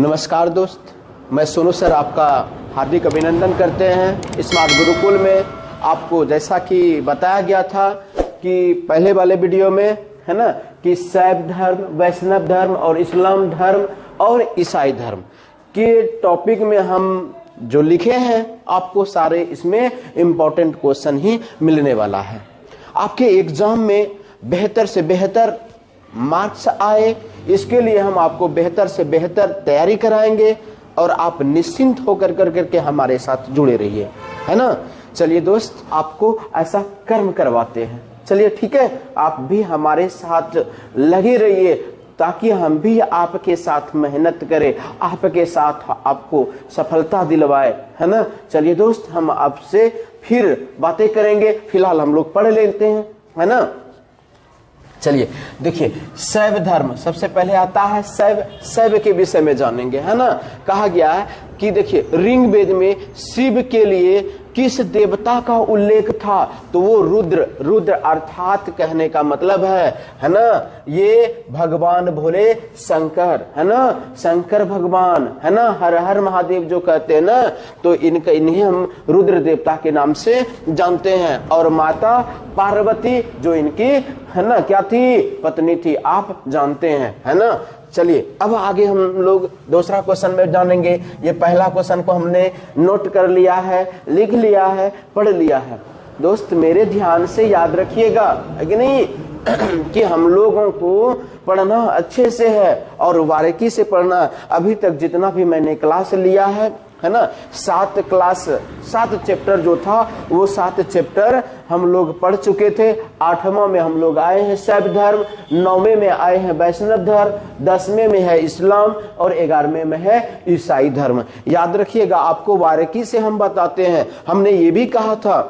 नमस्कार दोस्त, मैं सोनू सर आपका हार्दिक अभिनंदन करते हैं स्मार्ट गुरुकुल में। आपको जैसा कि बताया गया था कि पहले वाले वीडियो में है ना कि शैव धर्म, वैष्णव धर्म और इस्लाम धर्म और ईसाई धर्म के टॉपिक में हम जो लिखे हैं आपको सारे इसमें इम्पोर्टेंट क्वेश्चन ही मिलने वाला है। आपके एग्जाम में बेहतर से बेहतर मार्क्स आए, इसके लिए हम आपको बेहतर से बेहतर तैयारी कराएंगे और आप निश्चिंत होकर करके हमारे साथ जुड़े रहिए, है ना। चलिए दोस्त, आपको ऐसा कर्म करवाते हैं। चलिए ठीक है, आप भी हमारे साथ लगे रहिए ताकि हम भी आपके साथ मेहनत करें, आपके साथ आपको सफलता दिलवाए, है ना। चलिए दोस्त, हम आपसे फिर बातें करेंगे। फिलहाल हम लोग पढ़ लेते हैं, है ना। चलिए देखिए, शैव धर्म सबसे पहले आता है। शैव के विषय में जानेंगे, है ना। कहा गया है कि देखिए, ऋग्वेद में शिव के लिए किस देवता का उल्लेख था, तो वो रुद्र अर्थात कहने का मतलब है ना, ये भगवान भोले शंकर, है ना, शंकर भगवान, है ना, हर हर महादेव जो कहते हैं ना, तो इन्हें हम रुद्र देवता के नाम से जानते हैं। और माता पार्वती जो इनकी है ना क्या थी, पत्नी थी, आप जानते हैं, है ना। चलिए अब आगे हम लोग दूसरा क्वेश्चन में जानेंगे। ये पहला क्वेश्चन को हमने नोट कर लिया है, लिख लिया है, पढ़ लिया है। दोस्त मेरे ध्यान से याद रखिएगा, है कि नहीं कि हम लोगों को पढ़ना अच्छे से है और बारीकी से पढ़ना। अभी तक जितना भी मैंने क्लास लिया है ना, 7 चैप्टर जो था वो 7 चैप्टर हम लोग पढ़ चुके थे। 8वां में हम लोग आए हैं शैव धर्म, 9वें में आए हैं वैष्णव धर्म, 10वें में है इस्लाम और 11वें में है ईसाई धर्म। याद रखिएगा, आपको बारीकी से हम बताते हैं। हमने ये भी कहा था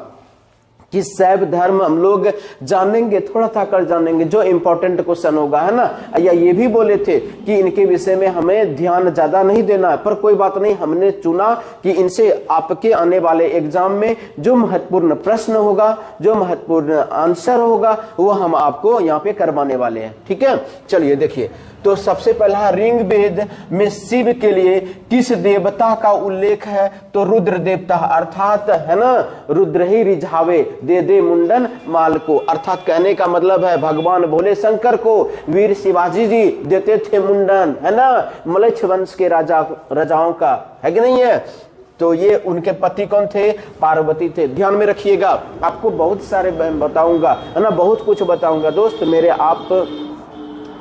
कि शैव धर्म हम लोग जानेंगे, थोड़ा था कर जानेंगे, जो इंपॉर्टेंट क्वेश्चन होगा, है ना। या ये भी बोले थे कि इनके विषय में हमें ध्यान ज्यादा नहीं देना है, पर कोई बात नहीं, हमने चुना कि इनसे आपके आने वाले एग्जाम में जो महत्वपूर्ण प्रश्न होगा, जो महत्वपूर्ण आंसर होगा, वो हम आपको यहाँ पे करवाने वाले हैं। ठीक है, चलिए देखिए, तो सबसे पहला ऋग्वेद में शिव के लिए किस देवता का उल्लेख है, तो रुद्र देवता, अर्थात है ना, रुद्र ही रिझावे दे मुंडन माल को, अर्थात कहने का मतलब है भगवान भोले शंकर को वीर शिवाजी जी देते थे मुंडन, है ना, मलक्ष वंश के राजाओं का, है कि नहीं है। तो ये उनके पति कौन थे, पार्वती थे। ध्यान में रखिएगा, आपको बहुत सारे बताऊंगा, है ना, बहुत कुछ बताऊंगा। दोस्त मेरे, आप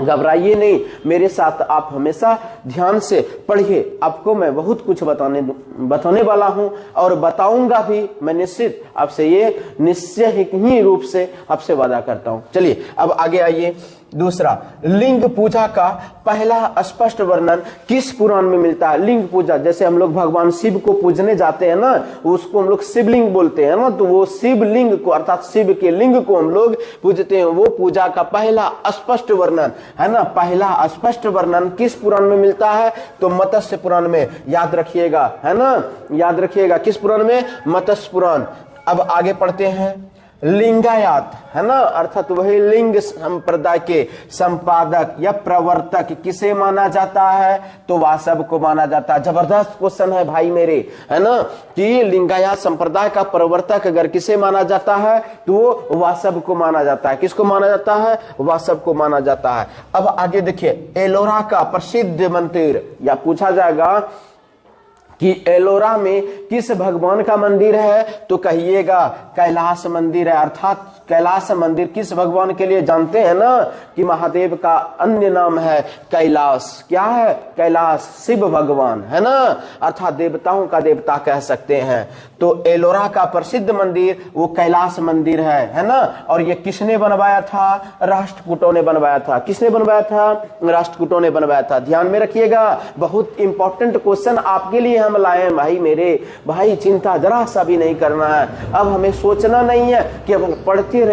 घबराइए नहीं, मेरे साथ आप हमेशा ध्यान से पढ़िए। आपको मैं बहुत कुछ बताने वाला हूं और बताऊंगा भी मैं, निश्चित आपसे ये निश्चय ही रूप से आपसे वादा करता हूं। चलिए अब आगे आइए। दूसरा, लिंग पूजा का पहला स्पष्ट वर्णन किस पुराण में मिलता है। लिंग पूजा, जैसे हम लोग भगवान शिव को पूजने जाते हैं ना, उसको हम लोग शिवलिंग बोलते हैं ना, तो वो शिवलिंग को अर्थात शिव के लिंग को हम लोग पूजते हैं। वो पूजा का पहला स्पष्ट वर्णन, है ना, पहला स्पष्ट वर्णन किस पुराण में मिलता है, तो मत्स्य पुराण में। याद रखिएगा, है ना, याद रखिएगा, किस पुराण में, मत्स्य पुराण। अब आगे पढ़ते हैं। लिंगायत, है ना, अर्थात वही लिंग संप्रदाय के संपादक या प्रवर्तक किसे माना जाता है, तो वासव को माना जाता है। जबरदस्त क्वेश्चन है भाई मेरे, है ना, कि लिंगायत संप्रदाय का प्रवर्तक अगर किसे माना जाता है, तो वो वासव को माना जाता है। किसको माना जाता है, वासव को माना जाता है। अब आगे देखिए, एलोरा का प्रसिद्ध मंदिर, या पूछा जाएगा कि एलोरा में किस भगवान का मंदिर है, तो कहिएगा कैलाश मंदिर है। अर्थात कैलाश मंदिर किस भगवान के लिए जानते हैं ना, कि महादेव का अन्य नाम है कैलाश। क्या है, कैलाश, शिव भगवान, है ना, अर्थात देवताओं का देवता कह सकते हैं। तो एलोरा का प्रसिद्ध मंदिर वो कैलाश मंदिर है ना। और ये किसने बनवाया था, राष्ट्रकूटों ने बनवाया था। किसने बनवाया था, राष्ट्रकूटों ने बनवाया था। ध्यान में रखिएगा, बहुत इंपॉर्टेंट क्वेश्चन आपके लिए हम लाए हैं भाई मेरे। भाई चिंता जरा सा भी नहीं करना है, अब हमें सोचना नहीं है, केवल पढ़ते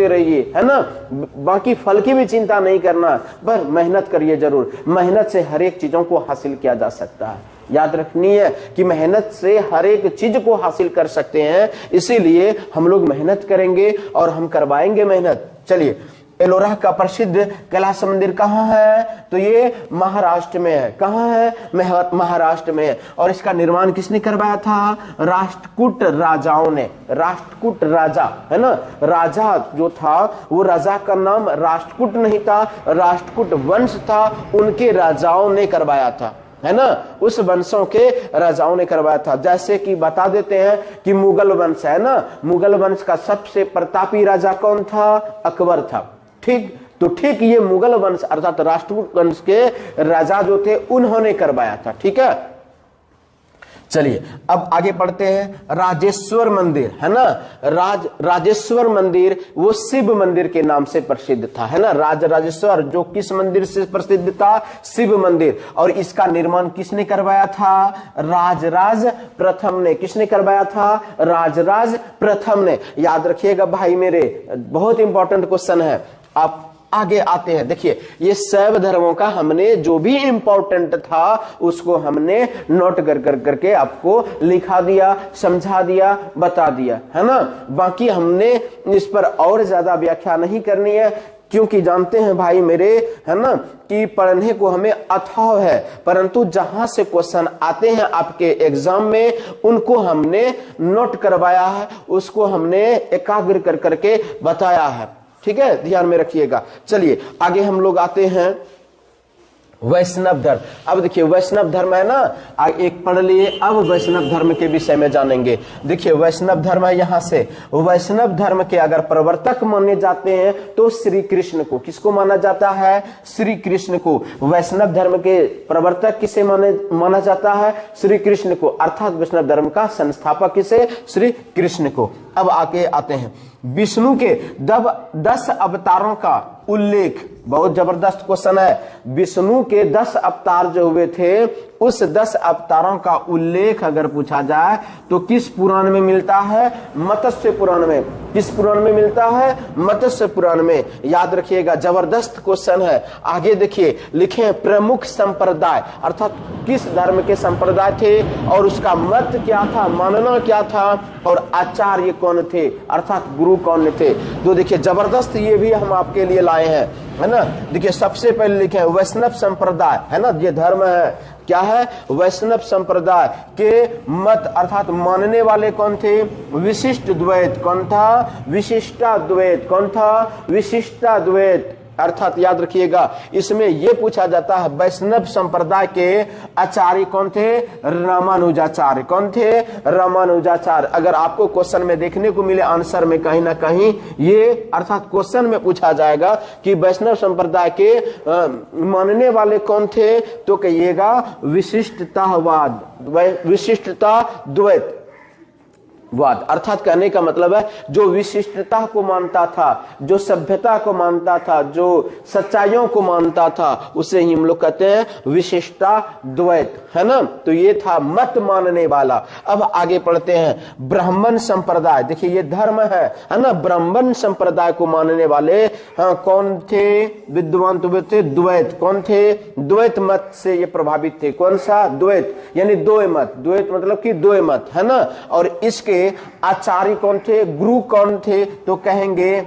रहिए, है ना, बाकी फल की भी चिंता नहीं करना, पर मेहनत करिए जरूर। मेहनत से हर एक चीजों को हासिल किया जा सकता है। याद रखनी है कि मेहनत से हर एक चीज को हासिल कर सकते हैं, इसीलिए हम लोग मेहनत करेंगे और हम करवाएंगे मेहनत। चलिए एलोरा का प्रसिद्ध कैलाश मंदिर कहाँ है? तो ये महाराष्ट्र में है। कहाँ है? महाराष्ट्र में है। और इसका निर्माण किसने करवाया था? राष्ट्रकूट राजाओं ने। राष्ट्रकूट राजा है ना, राजा जो था वो राजा का नाम राष्ट्रकूट नहीं था, राष्ट्रकूट वंश था, उनके राजाओं ने करवाया था, है ना, उस वंशों के राजाओं ने करवाया था। जैसे कि बता देते हैं कि मुगल वंश है ना, मुगल वंश का सबसे प्रतापी राजा कौन था? अकबर था। ठीक, तो ठीक ये मुगल वंश अर्थात राष्ट्रकूट वंश के राजा जो थे उन्होंने करवाया था। ठीक है, चलिए अब आगे पढ़ते हैं। राजेश्वर मंदिर है ना, राजेश्वर मंदिर वो शिव मंदिर के नाम से प्रसिद्ध था, है ना। राजेश्वर जो किस मंदिर से प्रसिद्ध था? शिव मंदिर। और इसका निर्माण किसने करवाया था? राजराज प्रथम ने। किसने करवाया था? राजराज प्रथम ने। याद रखिएगा भाई मेरे, बहुत इंपॉर्टेंट क्वेश्चन है। आप आगे आते हैं, देखिए ये शैव धर्मों का हमने जो भी इंपॉर्टेंट था उसको हमने नोट करके आपको लिखा दिया, समझा दिया, बता दिया, है ना। बाकी हमने इस पर और ज्यादा व्याख्या नहीं करनी है, क्योंकि जानते हैं भाई मेरे, है ना, कि पढ़ने को हमें अथाह है, परंतु जहां से क्वेश्चन आते हैं आपके एग्जाम में उनको हमने नोट करवाया है, उसको हमने एकाग्र करके बताया है। ठीक है, ध्यान में रखिएगा। चलिए आगे हम लोग आते हैं वैष्णव धर्म। अब देखिए वैष्णव धर्म है ना, एक पढ़ लिए, अब वैष्णव धर्म के विषय में जानेंगे। देखिए वैष्णव धर्म है, यहां से वैष्णव धर्म के अगर प्रवर्तक माने जाते हैं तो श्री कृष्ण को। किसको माना जाता है? श्री कृष्ण को। वैष्णव धर्म के प्रवर्तक किसे माना जाता है? श्री कृष्ण को, अर्थात वैष्णव धर्म का संस्थापक किसे? श्री कृष्ण को। अब आगे आते हैं विष्णु के 10 अवतारों का उल्लेख। बहुत जबरदस्त क्वेश्चन है। विष्णु के 10 अवतार जो हुए थे, उस 10 अवतारों का उल्लेख अगर पूछा जाए तो किस पुराण में मिलता है? मत्स्य पुराण में। किस पुराण में मिलता है? मत्स्य पुराण में। याद रखिएगा, जबरदस्त क्वेश्चन है। आगे देखिए, लिखे प्रमुख संप्रदाय, अर्थात किस धर्म के संप्रदाय थे और उसका मत क्या था, मानना क्या था, और आचार्य कौन थे, अर्थात गुरु कौन थे। तो देखिए जबरदस्त, ये भी हम आपके लिए लाए हैं, है ना। देखिए सबसे पहले लिखे वैष्णव संप्रदाय, है ना, ये धर्म है, क्या है? वैष्णव संप्रदाय के मत अर्थात मानने वाले कौन थे? विशिष्ट द्वैत। कौन था? विशिष्टाद्वैत। कौन था? विशिष्टाद्वैत। अर्थात याद रखिएगा, इसमें यह पूछा जाता है वैष्णव संप्रदाय के आचार्य कौन थे? रामानुजाचार्य। कौन थे? रामानुजाचार्य। अगर आपको क्वेश्चन में देखने को मिले आंसर में कहीं ना कहीं ये अर्थात क्वेश्चन में पूछा जाएगा कि वैष्णव संप्रदाय के मानने वाले कौन थे, तो कहिएगा विशिष्टतावाद, विशिष्टता द्वैत वाद। अर्थात कहने का मतलब है जो विशिष्टता को मानता था, जो सभ्यता को मानता था, जो सच्चाइयों को मानता था, उसे ही हम लोग कहते हैं विशिष्टा द्वैत, है ना। तो ये था मत मानने वाला। अब आगे पढ़ते हैं ब्राह्मण संप्रदाय। देखिए ये धर्म है ना। ब्राह्मण संप्रदाय को मानने वाले कौन थे? विद्वान तो थे द्वैत। कौन थे? द्वैत मत से ये प्रभावित थे। कौन सा? द्वैत, यानी दो मत। द्वैत मतलब कि दो मत, है ना। और इसके आचार्य कौन थे? गुरु कौन थे? तो कहेंगे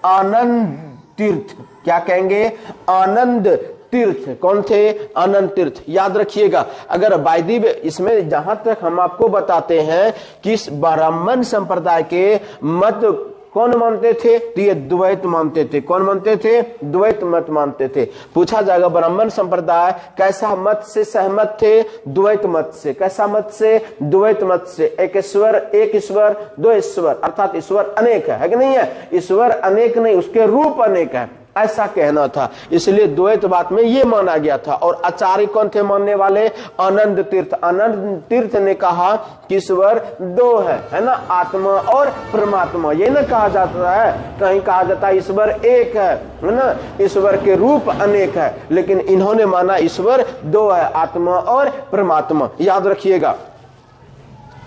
आनंद तीर्थ। क्या कहेंगे? आनंद तीर्थ। कौन थे? आनंद तीर्थ। याद रखिएगा, अगर वायदिक इसमें जहां तक हम आपको बताते हैं कि इस ब्राह्मण संप्रदाय के मत कौन मानते थे, तो ये द्वैत मानते थे। कौन मानते थे? द्वैत मत मानते थे। पूछा जाएगा ब्राह्मण संप्रदाय कैसा मत से सहमत थे? द्वैत मत से। कैसा मत से? द्वैत मत से। एक ईश्वर, दो ईश्वर, अर्थात ईश्वर अनेक है कि नहीं है? ईश्वर अनेक नहीं, उसके रूप अनेक है, ऐसा कहना था। इसलिए द्वैत बात में ये माना गया था। और आचार्य कौन थे मानने वाले? आनंद तीर्थ। आनंद तीर्थ ने कहा कि ईश्वर दो है ना, आत्मा और परमात्मा। ये ना कहा जाता है, कहीं कहा जाता है ईश्वर एक है ना, ईश्वर के रूप अनेक है, लेकिन इन्होंने माना ईश्वर दो है, आत्मा और परमात्मा। याद रखिएगा।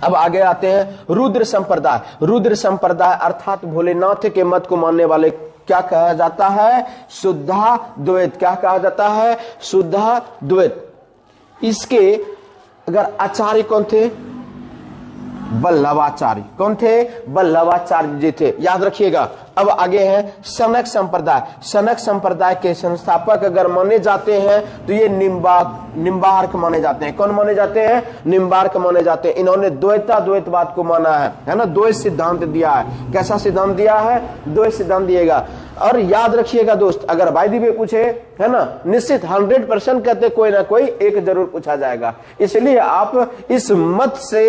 अब आगे आते हैं रुद्र संप्रदाय। रुद्र संप्रदाय अर्थात भोलेनाथ के मत को मानने वाले क्या कहा जाता है? शुद्धा द्वैत। क्या कहा जाता है? शुद्धा द्वैत। इसके अगर आचार्य कौन थे? वल्लभाचार्य। कौन थे? वल्लभाचार्य जी थे, याद रखिएगा। अब आगे है सनक संप्रदाय। सनक संप्रदाय के संस्थापक अगर माने जाते हैं तो ये निम्बार्क माने जाते हैं। कौन माने जाते हैं? निम्बार्क माने जाते हैं। इन्होंने द्वैतवाद को माना है ना, द्वैत सिद्धांत दिया है। कैसा सिद्धांत दिया है? द्वैत सिद्धांत दिएगा। और याद रखिएगा दोस्त, अगर भाई भी पूछे है ना, निश्चित 100% कहते कोई ना कोई एक जरूर पूछा जाएगा, इसलिए आप इस मत से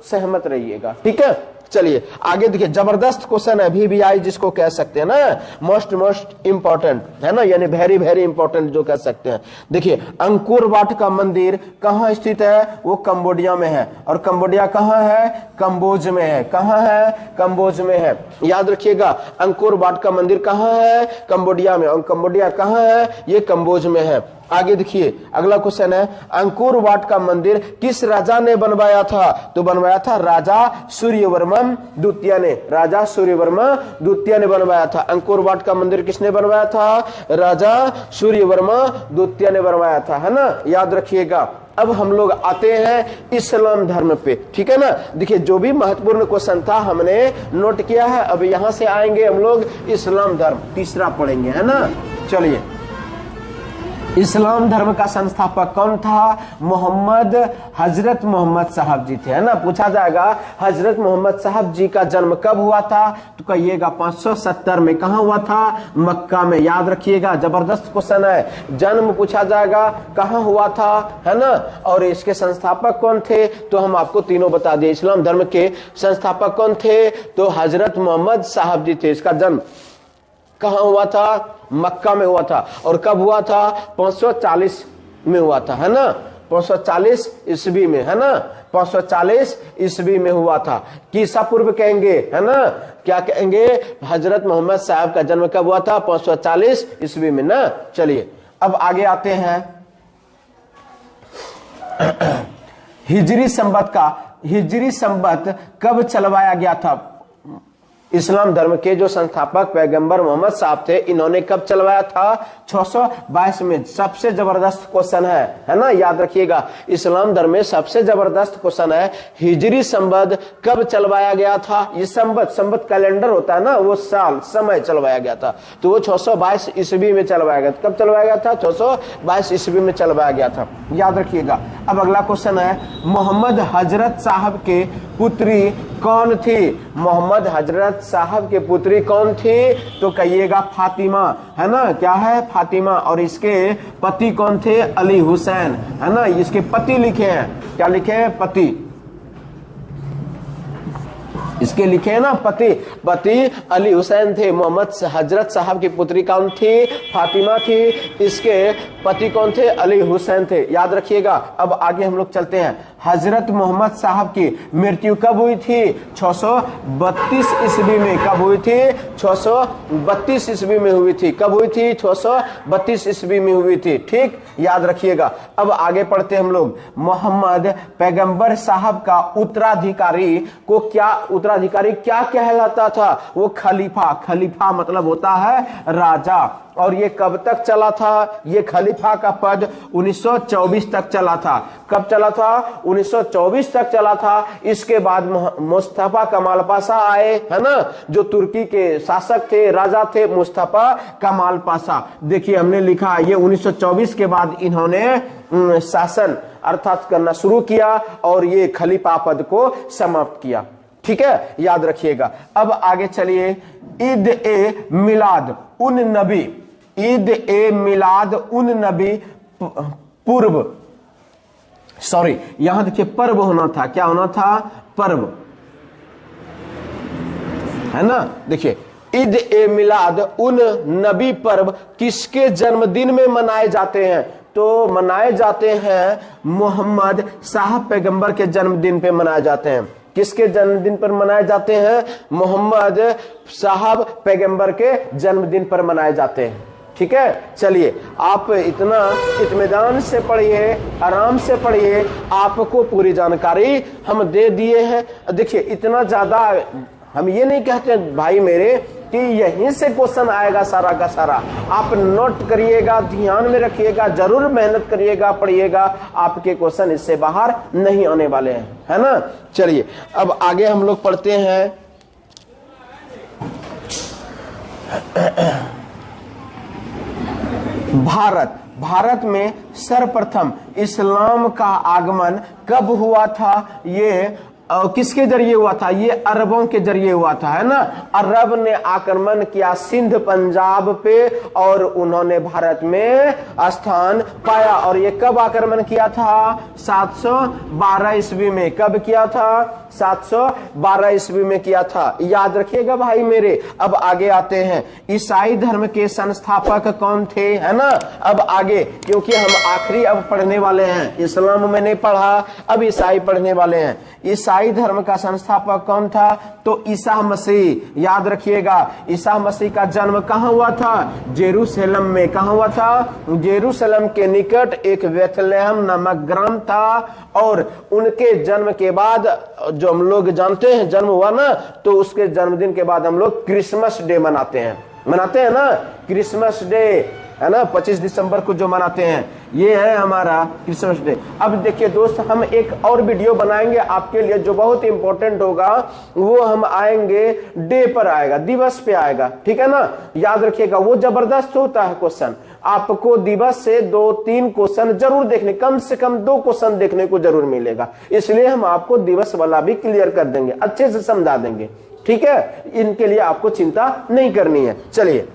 सहमत रहिएगा, ठीक है। चलिए आगे देखिए, जबरदस्त क्वेश्चन है, VVI जिसको कह सकते हैं ना, मोस्ट इंपॉर्टेंट है ना, यानी वेरी इंपॉर्टेंट जो कह सकते हैं। देखिए अंकुर वाट का मंदिर कहाँ स्थित है? वो कंबोडिया में है। और कंबोडिया कहाँ है? कंबोज में है। कहाँ है? कंबोज में है, याद रखिएगा। अंकुर वाट का मंदिर कहाँ है? कंबोडिया में। और कंबोडिया कहाँ है? ये कंबोज में है। आगे देखिए अगला क्वेश्चन है, अंकुर वाट का मंदिर किस राजा ने बनवाया था? तो बनवाया था राजा सूर्यवर्मा द्वितीय ने। राजा सूर्यवर्मा द्वितीय ने बनवाया था। अंकुर वाट का मंदिर किसने बनवाया था? राजा सूर्यवर्मा द्वितीय ने बनवाया था, है ना, याद रखिएगा। अब हम लोग आते हैं इस्लाम धर्म पे, ठीक है ना। देखिए जो भी महत्वपूर्ण क्वेश्चन था हमने नोट किया है। अब यहां से आएंगे हम लोग इस्लाम धर्म, तीसरा पढ़ेंगे, है ना। चलिए, इस्लाम धर्म का संस्थापक कौन था? हजरत मोहम्मद साहब जी थे, है ना। पूछा जाएगा हजरत मोहम्मद साहब जी का जन्म कब हुआ था? तो कहिएगा 570 में। कहाँ हुआ था? मक्का में, याद रखिएगा। जबरदस्त क्वेश्चन है, जन्म पूछा जाएगा, कहाँ हुआ था, है ना। और इसके संस्थापक कौन थे? तो हम आपको तीनों बता दिए। इस्लाम धर्म के संस्थापक कौन थे? तो हजरत मोहम्मद साहब जी थे। इसका जन्म कहाँ हुआ था? मक्का में हुआ था। और कब हुआ था? 540 में हुआ था, है ना। 540 ईस्वी में, है ना। 540 ईस्वी में हुआ था। कीसा पूर्व कहेंगे, है ना। क्या कहेंगे? हजरत मोहम्मद साहब का जन्म कब हुआ था? 540 ईस्वी में ना। चलिए अब आगे आते हैं हिजरी संबत कब चलवाया गया था? इस्लाम धर्म के जो संस्थापक पैगंबर मोहम्मद साहब थे, इन्होंने कब चलवाया था? 622 में। सबसे जबरदस्त क्वेश्चन है ना, याद रखिएगा। इस्लाम धर्म में सबसे जबरदस्त क्वेश्चन है, हिजरी संबत कब चलवाया गया था? ये संबत कैलेंडर होता है ना, वो साल समय चलवाया गया था। तो वो 622 ईस्वी में चलवाया गया। कब चलवाया गया था? 622 ईस्वी में चलवाया गया था, याद रखिएगा। अब अगला क्वेश्चन है, मोहम्मद हजरत साहब के पुत्री कौन थी? मोहम्मद हजरत साहब के पुत्री कौन थी? तो कहिएगा फातिमा, है ना। क्या है? फातिमा। और इसके पति कौन थे? अली हुसैन, है ना। इसके पति लिखे हैं, क्या लिखे हैं? पति। इसके लिखे हैं ना पति अली हुसैन थे। मोहम्मद हजरत साहब की पुत्री कौन थी? फातिमा थी। इसके पति कौन थे? अली हुसैन थे, याद रखिएगा। अब आगे हम लोग चलते हैं, हजरत मोहम्मद साहब की मृत्यु कब हुई थी? 632 ईस्वी में। कब हुई थी? 632 ईस्वी में हुई थी। कब हुई थी? 632 ईस्वी में हुई थी, ठीक, याद रखिएगा। अब आगे पढ़ते हम लोग, मोहम्मद पैगंबर साहब का उत्तराधिकारी क्या कहलाता था? वो खलीफा मतलब होता है राजा। और ये कब तक चला था? ये खलीफा का पद 1924 तक चला था। कब चला था? 1924 तक चला था। इसके बाद मुस्तफा कमाल पाशा आए, है ना, जो तुर्की के शासक थे, राजा थे, मुस्तफा कमाल पाशा। देखिए हमने लिखा, ये 1924 के बाद इन्होंने शासन अर्थात करना शुरू किया और ये खलीफा पद को समाप्त किया, ठीक है, याद रखिएगा। अब आगे चलिए, ईद ए मिलाद उन नबी पूर्व, सॉरी यहां देखिए पर्व होना था। क्या होना था? पर्व, है ना। देखिए ईद ए मिलाद उन नबी पर्व किसके जन्मदिन में मनाए जाते हैं? तो मनाए जाते हैं मोहम्मद साहब पैगंबर के जन्मदिन पे मनाए जाते हैं। किसके जन्मदिन पर मनाए जाते हैं? मोहम्मद साहब पैगंबर के जन्मदिन पर मनाए जाते हैं, ठीक है। चलिए आप इतना इत्मीनान से पढ़िए, आराम से पढ़िए, आपको पूरी जानकारी हम दे दिए हैं। देखिए इतना ज्यादा हम ये नहीं कहते भाई मेरे कि यहीं से क्वेश्चन आएगा सारा का सारा। आप नोट करिएगा, ध्यान में रखिएगा, जरूर मेहनत करिएगा, पढ़िएगा, आपके क्वेश्चन इससे बाहर नहीं आने वाले हैं, है ना। चलिए अब आगे हम लोग पढ़ते हैं। भारत में सर्वप्रथम इस्लाम का आगमन कब हुआ था? ये किसके जरिए हुआ था? ये अरबों के जरिए हुआ था, है ना। अरब ने आक्रमण किया सिंध पंजाब पे और उन्होंने भारत में स्थान पाया। और ये कब आक्रमण किया था? 712 ईस्वी में। कब किया था? 712 ईस्वी में किया था, याद रखिएगा भाई मेरे। अब आगे आते हैं, ईसाई धर्म के संस्थापक कौन थे, है ना। अब आगे, क्योंकि हम आखिरी अब पढ़ने वाले हैं, इस्लाम में नहीं पढ़ा, अब ईसाई पढ़ने वाले हैं। ईसाई धर्म का संस्थापक कौन था? तो ईसा मसीह, याद रखिएगा। ईसा मसीह का जन्म कहाँ हुआ था? जेरूशलेम में। कहाँ हुआ था? जेरूशलेम के निकट एक बेथलेहम नामक ग्राम था। और उनके जन्म के बाद, जो हम लोग जानते हैं जन्म हुआ ना, तो उसके जन्मदिन के बाद हम लोग क्रिसमस डे मनाते हैं ना, क्रिसमस डे, है ना। 25 दिसंबर को जो मनाते हैं, ये है हमारा क्रिसमस डे। अब देखिए दोस्त, हम एक और वीडियो बनाएंगे आपके लिए जो बहुत इंपॉर्टेंट होगा। वो हम आएंगे डे पर आएगा, दिवस पे आएगा, ठीक है ना। याद रखिएगा, वो जबरदस्त होता है क्वेश्चन। आपको दिवस से 2-3 क्वेश्चन जरूर देखने, कम से कम 2 क्वेश्चन देखने को जरूर मिलेगा। इसलिए हम आपको दिवस वाला भी क्लियर कर देंगे, अच्छे से समझा देंगे, ठीक है। इनके लिए आपको चिंता नहीं करनी है। चलिए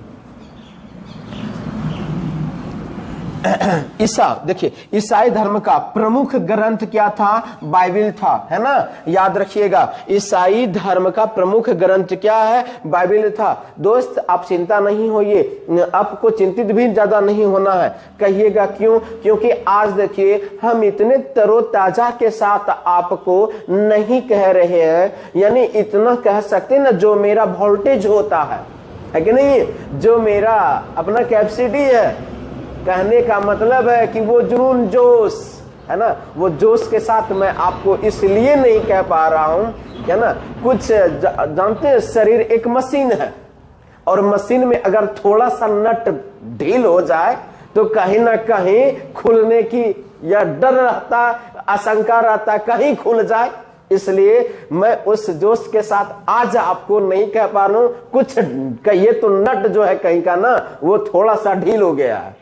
ईसा, देखिए ईसाई धर्म का प्रमुख ग्रंथ क्या था? बाइबिल था, है ना। याद रखिएगा, ईसाई धर्म का प्रमुख ग्रंथ क्या है? बाइबिल था। दोस्त आप चिंता नहीं होइए, आपको चिंतित भी ज्यादा नहीं होना है। कहिएगा क्यों? क्योंकि आज देखिए हम इतने तरोताजा के साथ आपको नहीं कह रहे हैं, यानी इतना कह सकते ना, जो मेरा वोल्टेज होता है कि नहीं, जो मेरा अपना कैपेसिटी है, कहने का मतलब है कि वो जुनून, जोश, है ना, वो जोश के साथ मैं आपको इसलिए नहीं कह पा रहा हूं, है ना। कुछ जानते हैं, शरीर एक मशीन है, और मशीन में अगर थोड़ा सा नट ढील हो जाए तो कहीं ना कहीं खुलने की या डर रहता, आशंका रहता, कहीं खुल जाए। इसलिए मैं उस जोश के साथ आज आपको नहीं कह पा रहा हूं। कुछ कहिए तो नट जो है कहीं का ना, वो थोड़ा सा ढील हो गया है,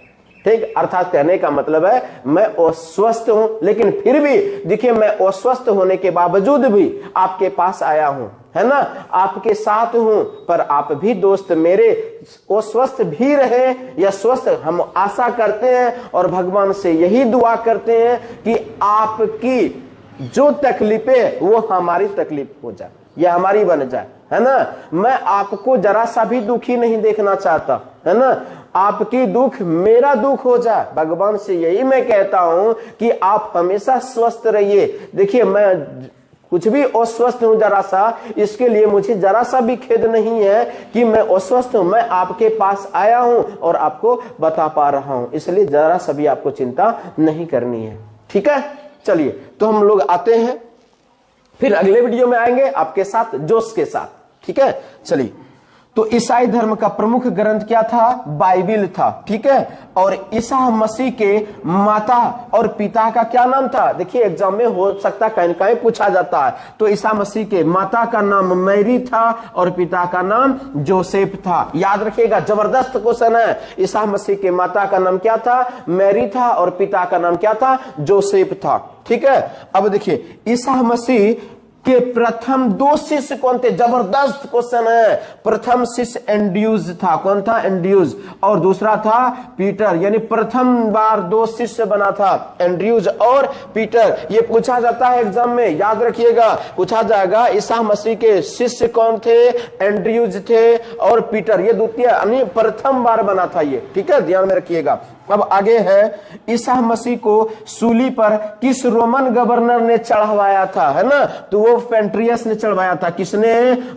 ठीक। अर्थात कहने का मतलब है मैं अस्वस्थ हूं, लेकिन फिर भी देखिए, मैं अस्वस्थ होने के बावजूद भी आपके पास आया हूं, है ना, आपके साथ हूं। पर आप भी दोस्त मेरे अस्वस्थ भी रहे या स्वस्थ, हम आशा करते हैं और भगवान से यही दुआ करते हैं कि आपकी जो तकलीफें वो हमारी तकलीफ हो जाए या हमारी बन जाए, है ना। मैं आपको जरा सा भी दुखी नहीं देखना चाहता, है ना। आपकी दुख मेरा दुख हो जाए, भगवान से यही मैं कहता हूं कि आप हमेशा स्वस्थ रहिए। देखिए मैं कुछ भी अस्वस्थ हूं जरा सा, इसके लिए मुझे जरा सा भी खेद नहीं है कि मैं अस्वस्थ हूं। मैं आपके पास आया हूं और आपको बता पा रहा हूं, इसलिए जरा सा भी आपको चिंता नहीं करनी है, ठीक है। चलिए तो हम लोग आते हैं, फिर अगले वीडियो में आएंगे आपके साथ जोश के साथ, ठीक है। चलिए, तो ईसाई धर्म का प्रमुख ग्रंथ क्या था? बाइबिल था, ठीक है। और ईसा मसीह के माता और पिता का क्या नाम था? देखिए एग्जाम में हो सकता कहीं कहीं पूछा जाता है। तो ईसा मसीह के माता का नाम मैरी था और पिता का नाम जोसेफ था। याद रखिएगा, जबरदस्त क्वेश्चन है। ईसा मसीह के माता का नाम क्या था? मैरी था, और पिता का नाम क्या था? जोसेफ था, ठीक है। अब देखिए ईसा मसीह के प्रथम 2 शिष्य कौन थे? जबरदस्त क्वेश्चन है। प्रथम शिष्य एंड्रयूज था। कौन था? एंड्रयूज। और दूसरा था पीटर, यानी प्रथम बार 2 शिष्य बना था, एंड्रयूज और पीटर। ये पूछा जाता है एग्जाम में, याद रखिएगा, पूछा जाएगा ईसा मसीह के शिष्य कौन थे? एंड्रयूज थे और पीटर। ये द्वितीय यानी प्रथम बार बना था ये, ठीक है, ध्यान में रखिएगा। अब आगे है, ईसा मसीह को सूली पर किस रोमन गवर्नर ने चढ़वाया था? है ना, तो वो पेंट्रियस ने चढ़वाया था। किसने?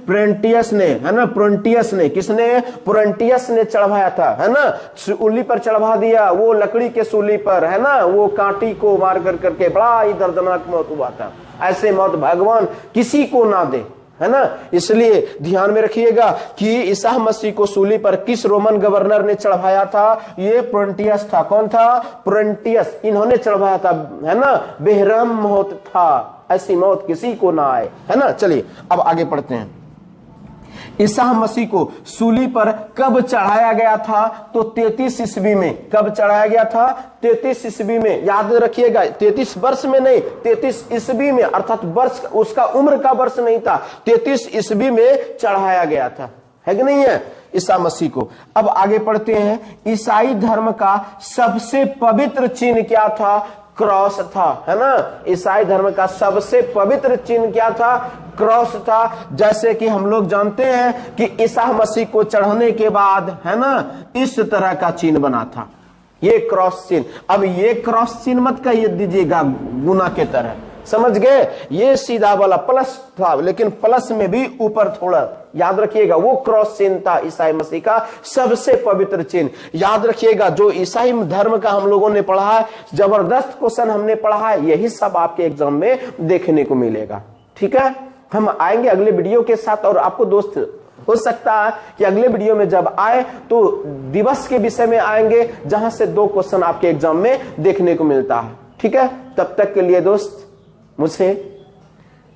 प्रोंटियस ने, है ना, प्रोंटियस ने। किसने? प्रोंटियस ने चढ़वाया था, है ना। सूली पर चढ़वा दिया, वो लकड़ी के सूली पर, है ना, वो कांटी को मार कर करके बड़ा ही दर्दनाक मौत हुआ था। ऐसे मौत भगवान किसी को ना दे, है ना। इसलिए ध्यान में रखिएगा कि ईसा मसीह को सूली पर किस रोमन गवर्नर ने चढ़ाया था? ये पोरंटियस था। कौन था? पोरंटियस। इन्होंने चढ़ाया था, है ना। बेरहम मौत था, ऐसी मौत किसी को ना आए, है ना। चलिए अब आगे पढ़ते हैं। ईसा मसीह को सूली पर कब चढ़ाया गया था? तो 33 ईस्वी में। कब चढ़ाया गया था? 33 ईस्वी में। याद रखिएगा, 33 वर्ष में नहीं, 33 ईस्वी में, अर्थात वर्ष उसका उम्र का वर्ष नहीं था, 33 ईस्वी में चढ़ाया गया था, है कि नहीं है, ईसा मसीह को। अब आगे पढ़ते हैं। ईसाई धर्म का सबसे पवित्र चिन्ह क्या था? क्रॉस था, है ना। ईसाई धर्म का सबसे पवित्र चिन्ह क्या था? क्रॉस था। जैसे कि हम लोग जानते हैं कि ईसा मसीह को चढ़ाने के बाद, है ना, इस तरह का चिन्ह बना था, ये क्रॉस चिन्ह। अब ये क्रॉस चिन्ह मत कहिए दीजिएगा गुना के तरह, समझ गए। ये सीधा वाला प्लस था, लेकिन प्लस में भी ऊपर थोड़ा, याद रखिएगा, वो क्रॉस चिन्ह था ईसाई मसीह का सबसे पवित्र चिन्ह। याद रखिएगा, जो ईसाई धर्म का हम लोगों ने पढ़ा है, जबरदस्त क्वेश्चन हमने पढ़ा है, यही सब आपके एग्जाम में देखने को मिलेगा। ठीक है, हम आएंगे अगले वीडियो के साथ। और आपको दोस्त हो सकता है कि अगले वीडियो में जब आए तो दिवस के विषय में आएंगे, जहां से 2 क्वेश्चन आपके एग्जाम में देखने को मिलता है। ठीक है, तब तक के लिए दोस्त मुझे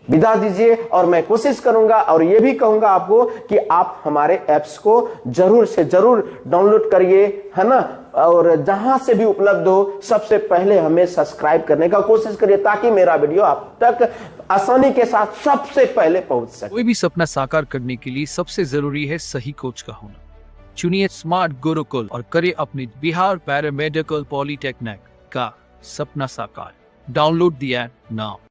विदा दीजिए। और मैं कोशिश करूंगा और ये भी कहूंगा आपको कि आप हमारे ऐप्स को जरूर से जरूर डाउनलोड करिए, है ना। और जहां से भी उपलब्ध हो, सबसे पहले हमें सब्सक्राइब करने का कोशिश करिए, ताकि मेरा वीडियो आप तक आसानी के साथ सबसे पहले पहुंच सके। कोई भी सपना साकार करने के लिए सबसे जरूरी है सही कोच का होना। चुनिए स्मार्ट गुरुकुल और करिए अपने बिहार पैरामेडिकल पॉलिटेक्निक का सपना साकार। Download the app now.